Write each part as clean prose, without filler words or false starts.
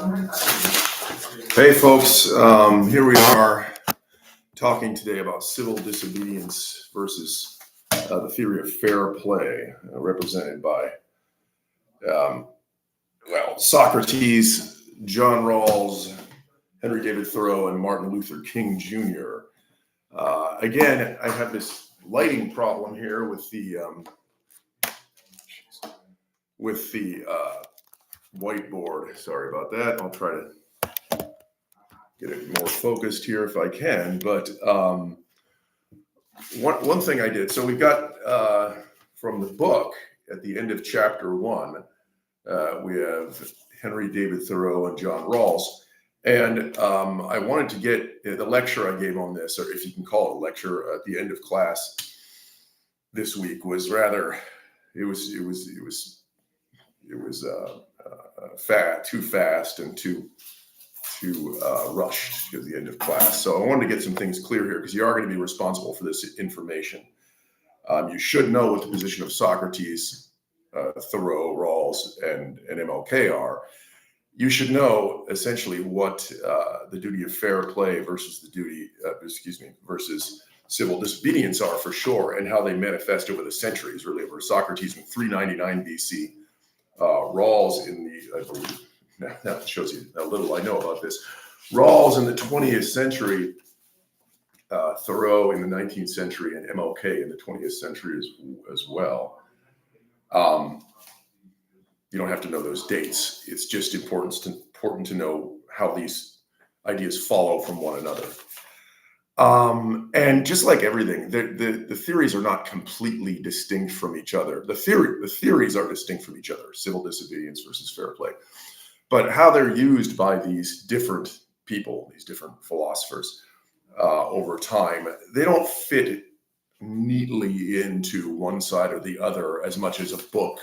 Hey folks, here we are talking today about civil disobedience versus the theory of fair play, represented by, Socrates, John Rawls, Henry David Thoreau, and Martin Luther King Jr. Again, I have this lighting problem here with the whiteboard. Sorry about that. I'll try to get it more focused here if I can. But one thing I did, so we got from the book at the end of chapter 1, we have Henry David Thoreau and John Rawls. And I wanted to get the lecture I gave on this, or if you can call it a lecture, at the end of class this week was rather, it was too fast and too rushed at the end of class. So I wanted to get some things clear here, because you are going to be responsible for this information. You should know what the position of Socrates, Thoreau, Rawls, and MLK are. You should know essentially what the duty of fair play versus versus civil disobedience are, for sure, and how they manifest over the centuries, really over Socrates in 399 BC, Rawls in the, I believe, now it shows you how little I know about this, Rawls in the 20th century, Thoreau in the 19th century, and MLK in the 20th century as well. You don't have to know those dates. It's just important to know how these ideas follow from one another. And just like everything, the theories are not completely distinct from each other. The theories are distinct from each other, civil disobedience versus fair play. But how they're used by these different people, these different philosophers over time, they don't fit neatly into one side or the other as much as a book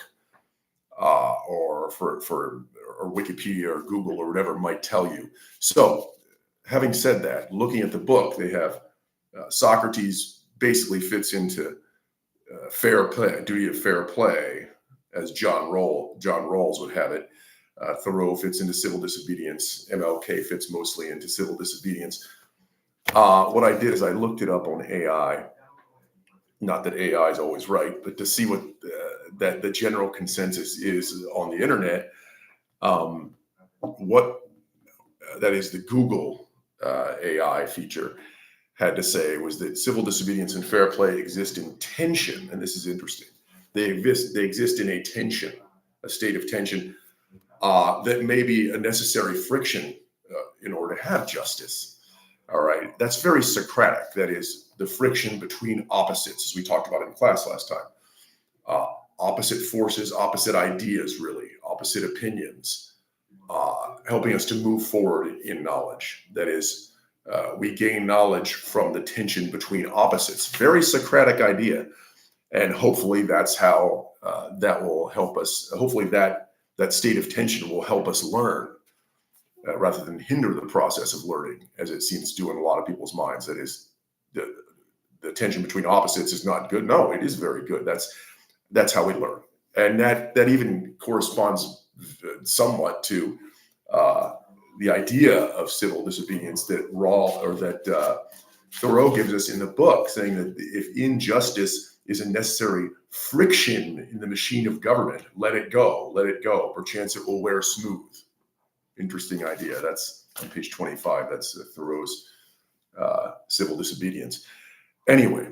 or Wikipedia or Google or whatever might tell you. So, having said that, looking at the book, they have Socrates basically fits into fair play, duty of fair play, as John Rawls would have it. Thoreau fits into civil disobedience. MLK fits mostly into civil disobedience. What I did is I looked it up on AI. Not that AI is always right, but to see what that the general consensus is on the internet. What that is, the Google AI feature had to say was that civil disobedience and fair play exist in tension, and this is interesting. They exist in a state of tension that may be a necessary friction in order to have justice. All right, that's very Socratic. That is the friction between opposites, as we talked about in class last time. Opposite forces, opposite ideas, really, opposite opinions, helping us to move forward in knowledge. That is, we gain knowledge from the tension between opposites. Very Socratic idea. And hopefully that's how that will help us. Hopefully that state of tension will help us learn rather than hinder the process of learning, as it seems to do in a lot of people's minds. That is, the tension between opposites is not good. No, it is very good. That's how we learn. And that even corresponds somewhat to the idea of civil disobedience that Thoreau gives us in the book, saying that if injustice is a necessary friction in the machine of government, let it go, perchance it will wear smooth. Interesting idea. That's on page 25. That's Thoreau's civil disobedience. Anyway,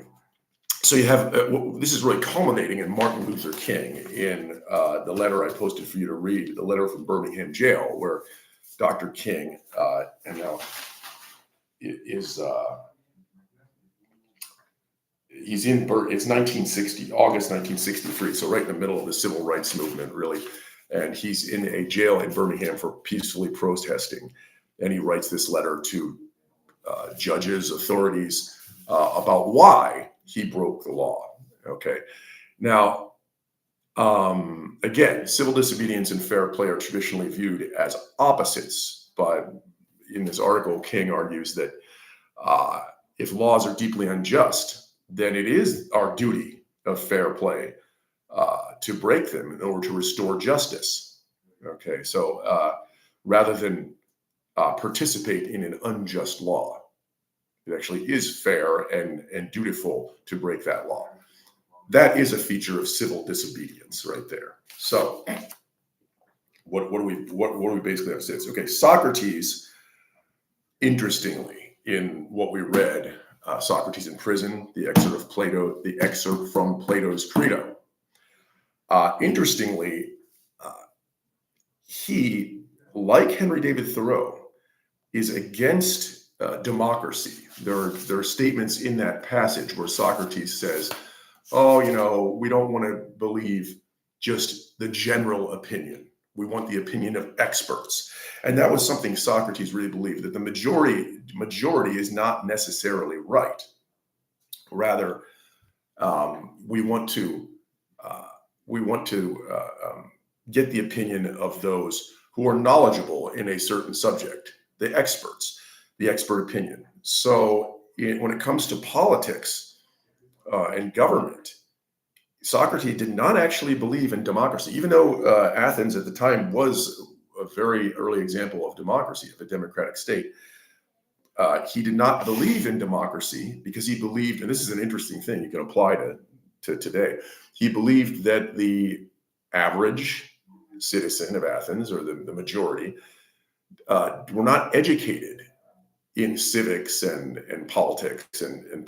so you have, this is really culminating in Martin Luther King in the letter I posted for you to read, the letter from Birmingham jail, where Dr. King, and now is, he's in, it's 1960, August 1963, so right in the middle of the civil rights movement, really. And he's in a jail in Birmingham for peacefully protesting. And he writes this letter to judges, authorities, about why he broke the law. Okay. Now, again, civil disobedience and fair play are traditionally viewed as opposites. But in this article, King argues that if laws are deeply unjust, then it is our duty of fair play to break them in order to restore justice. Okay, so rather than participate in an unjust law. It actually is fair and dutiful to break that law. That is a feature of civil disobedience right there. So what do we basically have to say? Okay, Socrates, interestingly, in what we read, Socrates in prison, the excerpt from Plato's Crito. Interestingly, he, like Henry David Thoreau, is against democracy. There are statements in that passage where Socrates says, oh, we don't want to believe just the general opinion. We want the opinion of experts. And that was something Socrates really believed, that the majority is not necessarily right. Rather, we want to get the opinion of those who are knowledgeable in a certain subject, the experts, the expert opinion. So when it comes to politics and government, Socrates did not actually believe in democracy, even though Athens at the time was a very early example of democracy, of a democratic state. He did not believe in democracy because he believed, and this is an interesting thing you can apply to today, he believed that the average citizen of Athens, or the majority, were not educated in civics and politics and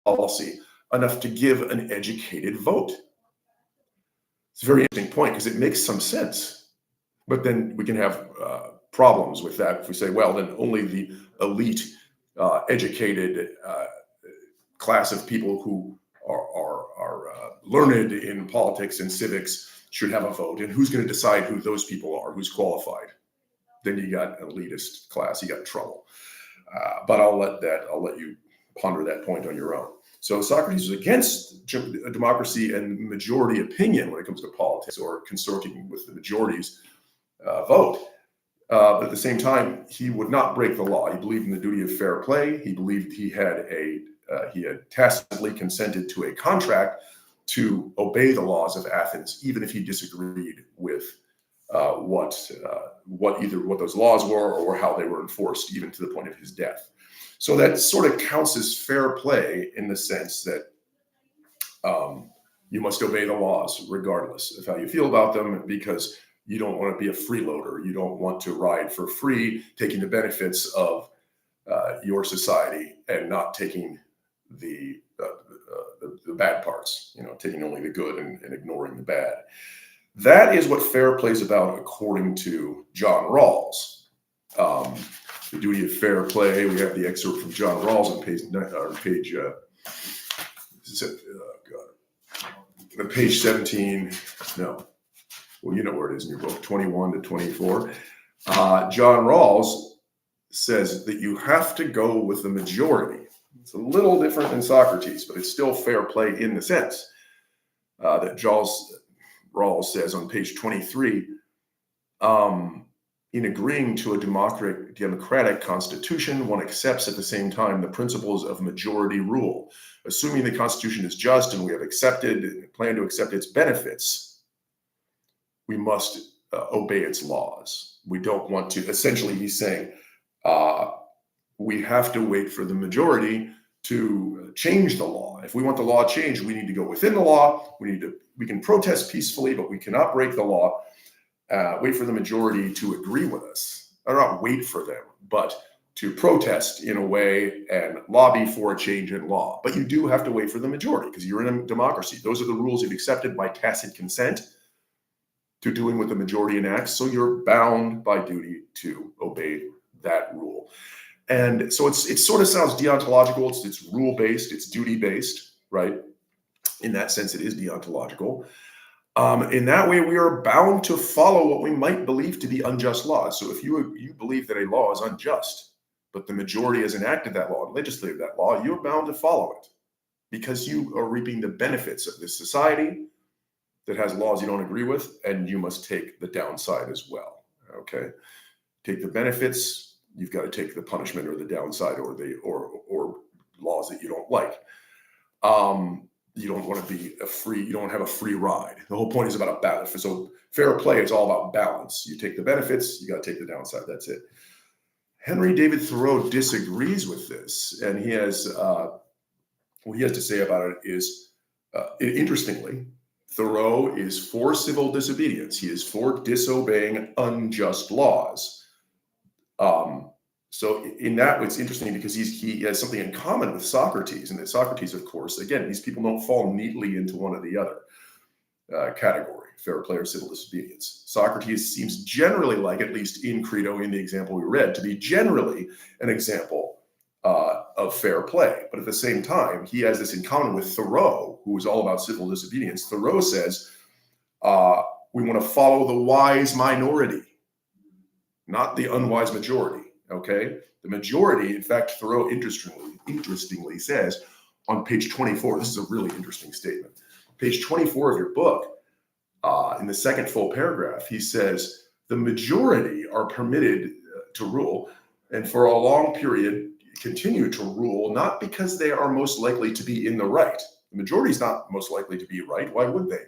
policy enough to give an educated vote. It's a very interesting point because it makes some sense. But then we can have problems with that if we say, well, then only the elite, educated class of people who are learned in politics and civics should have a vote. And who's going to decide who those people are, who's qualified? Then you got an elitist class, you got trouble. But I'll let you ponder that point on your own. So Socrates was against democracy and majority opinion when it comes to politics or consorting with the majority's vote. But at the same time, he would not break the law. He believed in the duty of fair play. He believed he had tacitly consented to a contract to obey the laws of Athens, even if he disagreed with what those laws were or how they were enforced, even to the point of his death. So that sort of counts as fair play in the sense that you must obey the laws regardless of how you feel about them, because you don't want to be a freeloader. You don't want to ride for free, taking the benefits of your society and not taking the bad parts, taking only the good and ignoring the bad. That is what fair play is about, according to John Rawls. The duty of fair play. We have the excerpt from John Rawls on page 17. No, well, you know where it is in your book, 21 to 24. John Rawls says that you have to go with the majority. It's a little different than Socrates, but it's still fair play in the sense that Rawls says on page 23, in agreeing to a democratic constitution, one accepts at the same time the principles of majority rule. Assuming the constitution is just and we have plan to accept its benefits, we must obey its laws. We don't want to, essentially he's saying, we have to wait for the majority to change the law. If we want the law changed, we need to go within the law. We can protest peacefully, but we cannot break the law. Wait for the majority to agree with us. Or not wait for them, but to protest in a way and lobby for a change in law. But you do have to wait for the majority because you're in a democracy. Those are the rules you've accepted by tacit consent to doing what the majority enacts. So you're bound by duty to obey that rule. And so it sort of sounds deontological. It's rule-based, it's duty-based, right? In that sense, it is deontological. In that way, we are bound to follow what we might believe to be unjust laws. So if you believe that a law is unjust, but the majority has enacted that law and legislated that law, you're bound to follow it because you are reaping the benefits of this society that has laws you don't agree with, and you must take the downside as well. Okay, take the benefits. You've got to take the punishment or the downside or laws that you don't like. you don't want to be you don't have a free ride. The whole point is about a balance. So fair play is all about balance. You take the benefits, you got to take the downside. That's it. Henry David Thoreau disagrees with this, and he has what he has to say about it is, interestingly, Thoreau is for civil disobedience. He is for disobeying unjust laws. So in that, it's interesting because he has something in common with Socrates, and that Socrates, of course, again, these people don't fall neatly into one or the other category, fair play or civil disobedience. Socrates seems generally like, at least in Crito, in the example we read, to be generally an example of fair play. But at the same time, he has this in common with Thoreau, who is all about civil disobedience. Thoreau says, we want to follow the wise minority, not the unwise majority. Okay, the majority, in fact, Thoreau interestingly says on page 24, this is a really interesting statement. Page 24 of your book, in the second full paragraph, he says, the majority are permitted to rule, and for a long period continue to rule, not because they are most likely to be in the right. The majority is not most likely to be right. Why would they?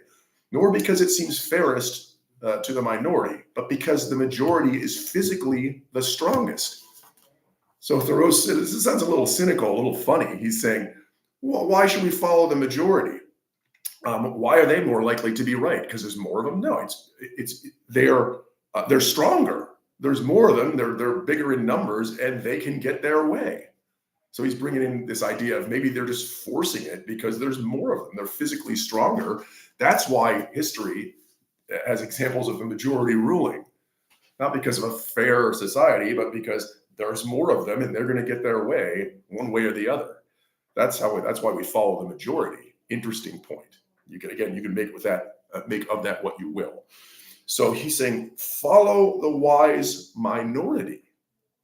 Nor because it seems fairest to the minority, but because the majority is physically the strongest. So Thoreau says, this sounds a little cynical, a little funny. He's saying, well, why should we follow the majority? Why are they more likely to be right? Because there's more of them? No, they're stronger. There's more of them. They're bigger in numbers, and they can get their way. So he's bringing in this idea of maybe they're just forcing it because there's more of them. They're physically stronger. That's why history has examples of the majority ruling, not because of a fair society, but because there's more of them and they're going to get their way one way or the other. That's why we follow the majority. Interesting point. You can make of that what you will. So he's saying, follow the wise minority.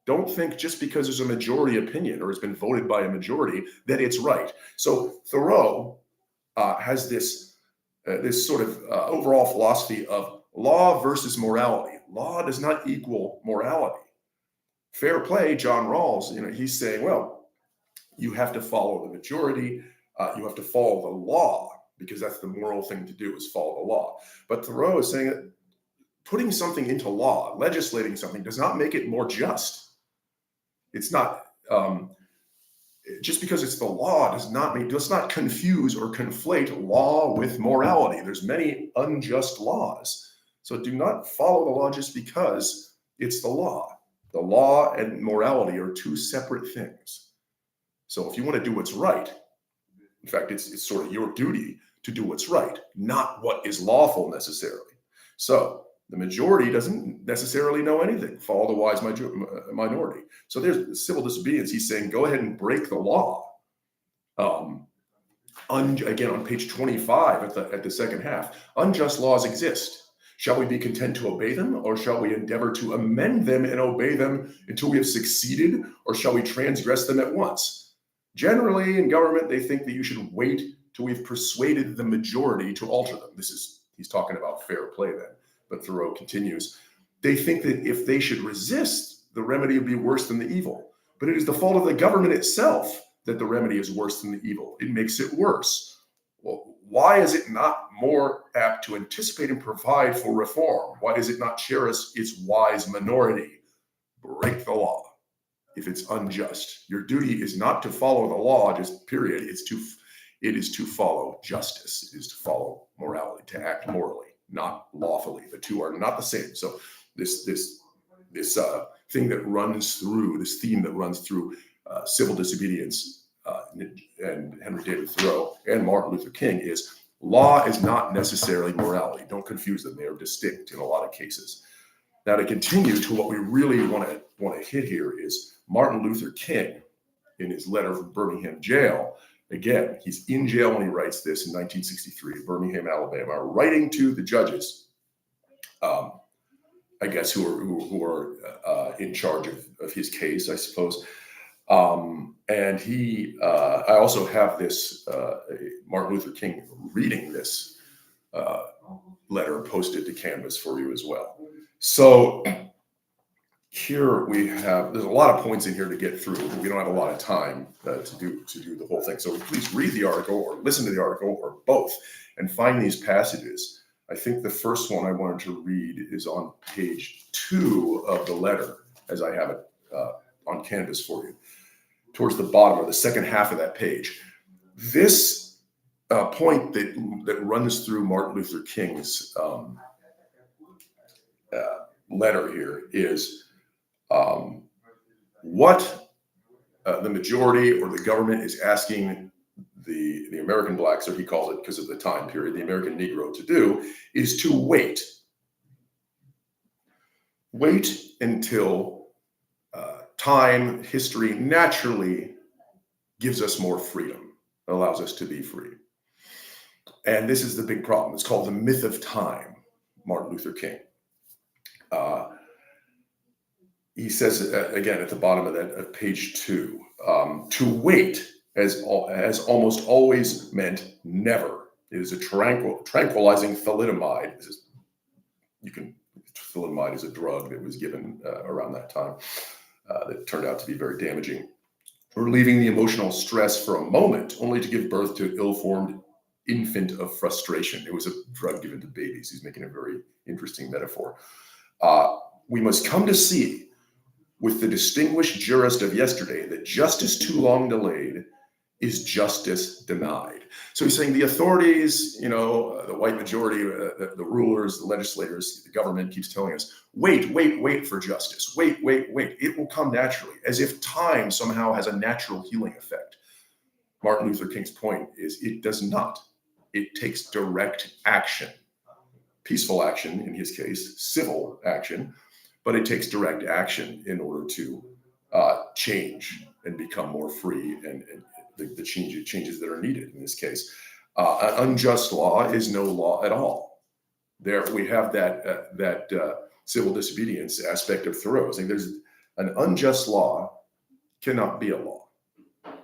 Don't think just because there's a majority opinion or has been voted by a majority that it's right. So Thoreau has this sort of overall philosophy of law versus morality. Law does not equal morality. Fair play, John Rawls, he's saying, well, you have to follow the majority. You have to follow the law because that's the moral thing to do, is follow the law. But Thoreau is saying that putting something into law, legislating something, does not make it more just. It's not, just because it's the law does not confuse or conflate law with morality. There's many unjust laws. So do not follow the law just because it's the law. The law and morality are two separate things. So if you want to do what's right, in fact, it's sort of your duty to do what's right, not what is lawful necessarily. So the majority doesn't necessarily know anything. Follow the wise minority. So there's civil disobedience. He's saying, go ahead and break the law. Again, on page 25 at the second half, unjust laws exist. Shall we be content to obey them, or shall we endeavor to amend them and obey them until we have succeeded, or shall we transgress them at once? Generally, in government, they think that you should wait till we've persuaded the majority to alter them. He's talking about fair play then. But Thoreau continues, they think that if they should resist, the remedy would be worse than the evil. But it is the fault of the government itself that the remedy is worse than the evil. It makes it worse. Well, why is it not more apt to anticipate and provide for reform? Why does it not cherish its wise minority? Break the law if it's unjust. Your duty is not to follow the law, just period. It is to follow justice. It is to follow morality, to act morally, not lawfully. The two are not the same. So this theme that runs through civil disobedience and Henry David Thoreau and Martin Luther King is law is not necessarily morality. Don't confuse them. They are distinct in a lot of cases. Now, to continue to what we really want to hit here is Martin Luther King in his letter from Birmingham jail. Again, he's in jail when he writes this in 1963, Birmingham, Alabama, writing to the judges, I guess, who are in charge of his case, I suppose. And I also have this Martin Luther King reading this letter posted to Canvas for you as well. So here we have, there's a lot of points in here to get through. We don't have a lot of time to do the whole thing. So please read the article or listen to the article or both and find these passages. I think the first one I wanted to read is on page 2 of the letter, as I have it on canvas for you, towards the bottom or the second half of that page. This point that runs through Martin Luther King's letter here is what the majority or the government is asking the American blacks, or he calls it because of the time period, the American Negro, to do is to wait. Wait until time, history naturally gives us more freedom, allows us to be free. And this is the big problem. It's called the myth of time, Martin Luther King. He says, again, at the bottom of that page 2, to wait has almost always meant never. It is a tranquilizing thalidomide. Thalidomide is a drug that was given around that time that turned out to be very damaging, relieving the emotional stress for a moment, only to give birth to an ill-formed infant of frustration. It was a drug given to babies. He's making a very interesting metaphor. We must come to see, with the distinguished jurist of yesterday, that justice too long delayed is justice denied. So he's saying the authorities, the white majority, the rulers, the legislators, the government keeps telling us, wait for justice. Wait. It will come naturally, as if time somehow has a natural healing effect. Martin Luther King's point is it does not. It takes direct action, peaceful action in his case, civil action, but it takes direct action in order to change and become more free and the changes that are needed in this case. An unjust law is no law at all. There we have that civil disobedience aspect of Thoreau. Saying there's an unjust law cannot be a law.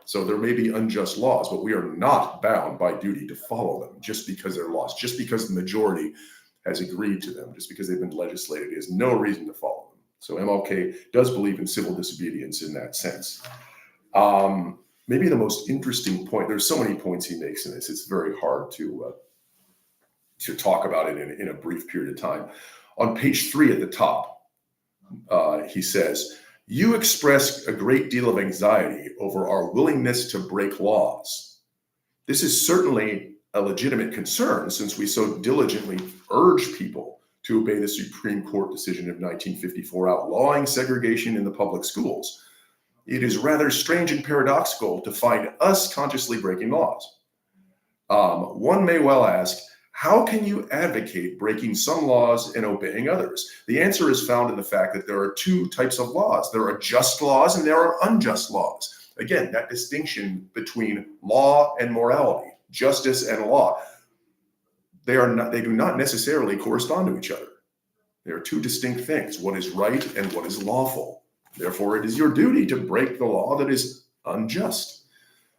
So there may be unjust laws, but we are not bound by duty to follow them just because they're laws, just because the majority has agreed to them, just because they've been legislated, is no reason to follow them. So MLK does believe in civil disobedience in that sense. Maybe the most interesting point, there's so many points he makes in this, it's very hard to talk about it in a brief period of time. On page 3 at the top, he says, "You express a great deal of anxiety over our willingness to break laws. This is certainly a legitimate concern, since we so diligently urge people to obey the Supreme Court decision of 1954 outlawing segregation in the public schools. It is rather strange and paradoxical to find us consciously breaking laws. One may well ask, how can you advocate breaking some laws and obeying others? The answer is found in the fact that there are two types of laws. There are just laws and there are unjust laws. Again, that distinction between law and morality, justice and law, they do not necessarily correspond to each other. There are two distinct things, what is right and what is lawful. Therefore, it is your duty to break the law that is unjust.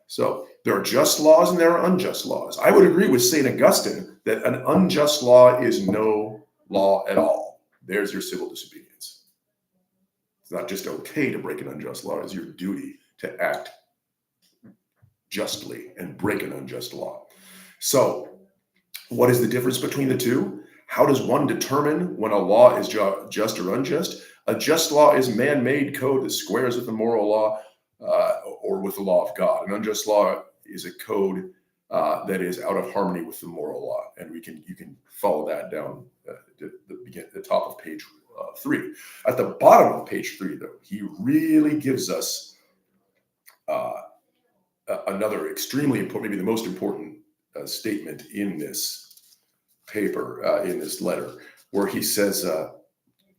So there are just laws and there are unjust laws. I would agree with St. Augustine that an unjust law is no law at all. There's your civil disobedience. It's not just okay to break an unjust law, it's your duty to act justly and break an unjust law. So what is the difference between the two? How does one determine when a law is just or unjust? A just law is man-made code that squares with the moral law or with the law of God. An unjust law is a code that is out of harmony with the moral law. And you can follow that down the top of page 3. At the bottom of page 3, though, he really gives us another extremely important, maybe the most important statement in this paper, in this letter, where he says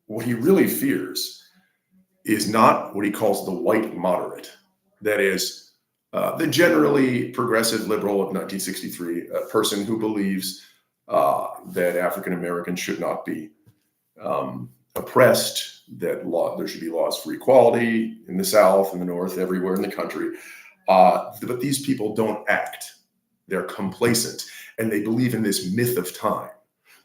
what he really fears is not what he calls the white moderate. That is, the generally progressive liberal of 1963, a person who believes that African Americans should not be oppressed, that there should be laws for equality in the South, in the North, everywhere in the country. But these people don't act. They're complacent, and they believe in this myth of time.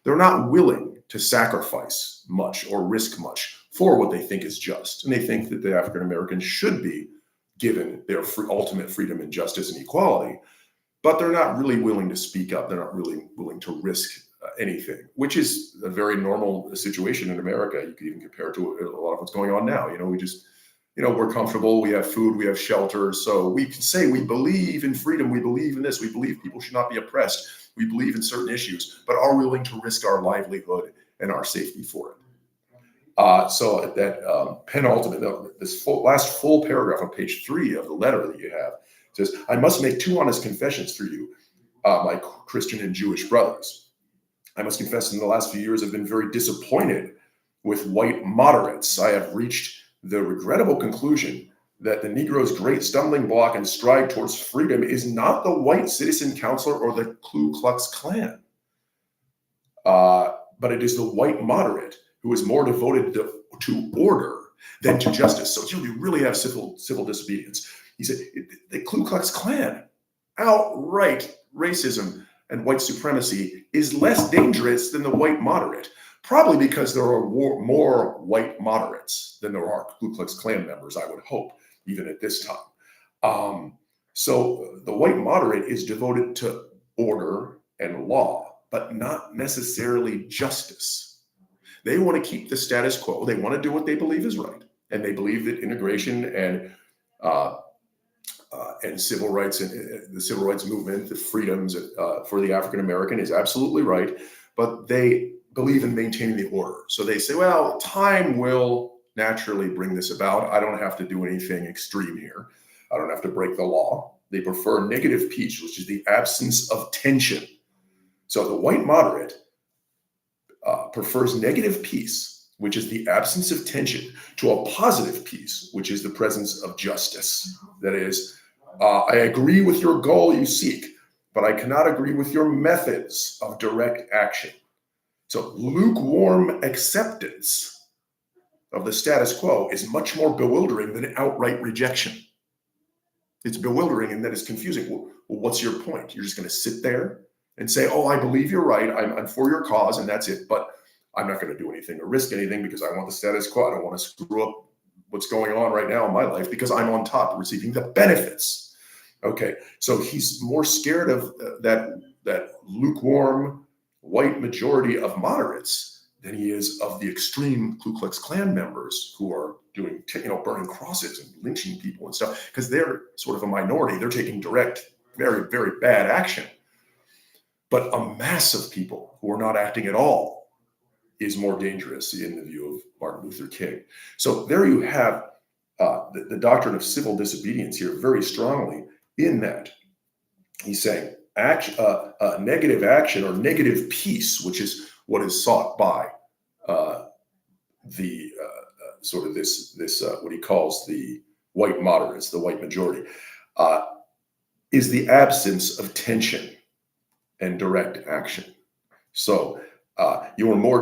They're not willing to sacrifice much or risk much for what they think is just. And they think that the African Americans should be given their ultimate freedom and justice and equality, but they're not really willing to speak up. They're not really willing to risk anything, which is a very normal situation in America. You could even compare it to a lot of what's going on now. We just, we're comfortable, we have food, we have shelter. So we can say we believe in freedom, we believe in this, we believe people should not be oppressed, we believe in certain issues, but are willing to risk our livelihood and our safety for it. So that penultimate, this last full paragraph on page 3 of the letter that you have says, I must make 2 honest confessions for you, my Christian and Jewish brothers. I must confess in the last few years I've been very disappointed with white moderates. I have reached the regrettable conclusion that the Negro's great stumbling block and stride towards freedom is not the white citizen councilor or the Ku Klux Klan, but it is the white moderate who is more devoted to order than to justice. So here we really have civil disobedience. He said the Ku Klux Klan, outright racism and white supremacy, is less dangerous than the white moderate, probably because there are more white moderates than there are Ku Klux Klan members, I would hope, even at this time. So the white moderate is devoted to order and law, but not necessarily justice. They want to keep the status quo. They want to do what they believe is right. And they believe that integration and civil rights and the civil rights movement, the freedoms for the African American is absolutely right. But they believe in maintaining the order. So they say, well, time will naturally bring this about. I don't have to do anything extreme here. I don't have to break the law. They prefer negative peace, which is the absence of tension. So the white moderate prefers negative peace, which is the absence of tension, to a positive peace, which is the presence of justice. That is, I agree with your goal you seek, but I cannot agree with your methods of direct action. So lukewarm acceptance of the status quo is much more bewildering than outright rejection. It's bewildering and that is confusing. Well, what's your point? You're just going to sit there and say, oh, I believe you're right. I'm for your cause and that's it. But I'm not going to do anything or risk anything because I want the status quo. I don't want to screw up what's going on right now in my life because I'm on top receiving the benefits. Okay, so he's more scared of that lukewarm white majority of moderates than he is of the extreme Ku Klux Klan members who are doing, burning crosses and lynching people and stuff, because they're sort of a minority. They're taking direct, very, very bad action. But a mass of people who are not acting at all is more dangerous in the view of Martin Luther King. So there you have the doctrine of civil disobedience here very strongly in that he's saying negative action or negative peace, which is what is sought by the sort of this what he calls the white moderates, the white majority, is the absence of tension and direct action. So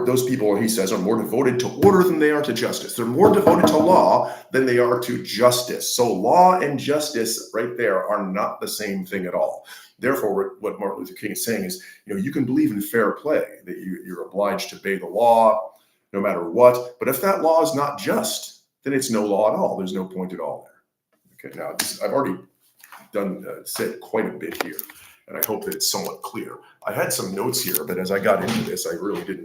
those people, he says, are more devoted to order than they are to justice. They're more devoted to law than they are to justice. So law and justice right there are not the same thing at all. Therefore, what Martin Luther King is saying is, you can believe in fair play, that you're obliged to obey the law no matter what. But if that law is not just, then it's no law at all. There's no point at all there. Okay, now I've already said quite a bit here, and I hope that it's somewhat clear. I had some notes here, but as I got into this, I really didn't